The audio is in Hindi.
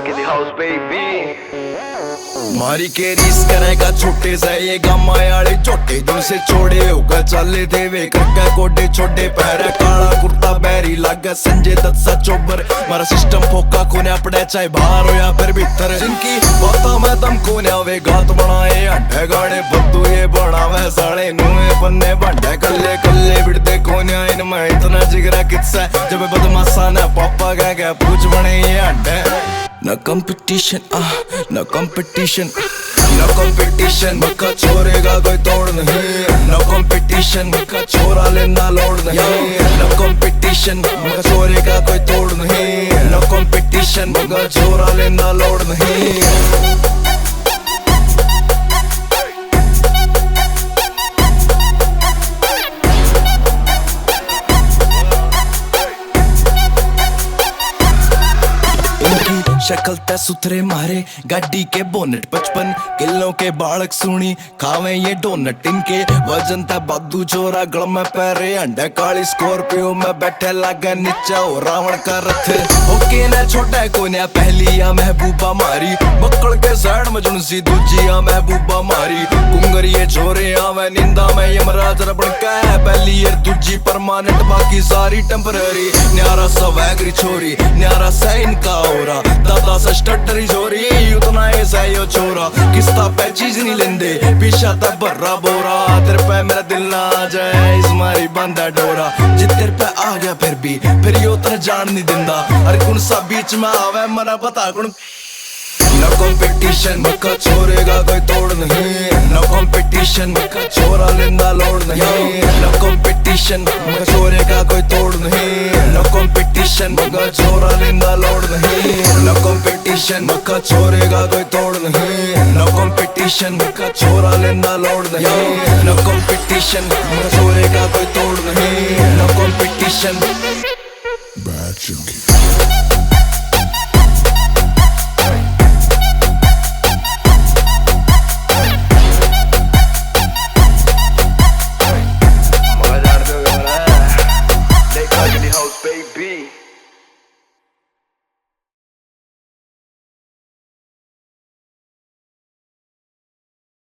Rock in the house, baby. मारी के रीस करेगा छोटे से ये गम्मा आले छोटे दिल से छोड़े होगा चले देवे करके कोडे छोटे पैर काला कुर्ता बैरी लागा संजय दत्त सा चोबर मारा सिस्टम फोका कोने पड़े चाहे बाहर हो या फिर भीतर जिनकी बातों में दम कोने वे गात बनाए अंडे गाड़े बद्दू ये बनावे साले नुए पन्ने बंडे कल्ले कल्ले बिड़ते कोने इनमें इतना जिगरा किस्सा जब बदमाशा ने पापा कह पूछ बने ये अंडे No competition, no competition, no competition, मक्का छोरेगा कोई तोड़ नहीं No competition, मक्का छोरा लेना लोड नहीं No competition, मक्का छोरेगा कोई तोड़ नहीं No competition, मक्का छोरा लेना लोड नहीं शक्ल ते सुथरे मारे गाड़ी के बोनट 55 किलो के बालक सुनी खावे ये डोनट इनके वजन ते बादू चोरा गल में पैरे अंडे काली स्कॉर्पियो में बैठे लागे नीचा हो रावण का रथ ओके ने छोटा कोने पहली या महबूबा मारी बक्कड़ के साइड में जुनसी दूजी या महबूबा मारी कुंगर ये छोरे आवे निंदा में यमराज रबड़ का है पहली ये दूजी परमानेंट बाकी सारी टेम्पररी न्यारा सा वैगरी छोरी न्यारा सा इनका ओरा दादा सा स्टटरी छोरी उतना ऐसा यो छोरा किस्ता पे चीज नहीं लेंदे पीछा ता बर्रा बोरा तेरे पे मेरा दिल ना आ जाए इस मारी बंदा डोरा जित तेरे पे आ गया फिर यो तेरे जान नहीं दिंदा अरे कौन सा बीच में आवे मना पता कौन No competition, मक्का छोरेगा कोई तोड़ नहीं No competition, मक्का छोरा लेंदा लोड नहीं No competition, मक्का छोरेगा कोई तोड़ नहीं No competition, मक्का छोरा लेंदा लोड नहीं No competition, मक्का छोरेगा कोई तोड़ नहीं No competition, मक्का छोरा लेंदा लोड नहीं No competition, मक्का छोरेगा कोई तोड़ नहीं No competition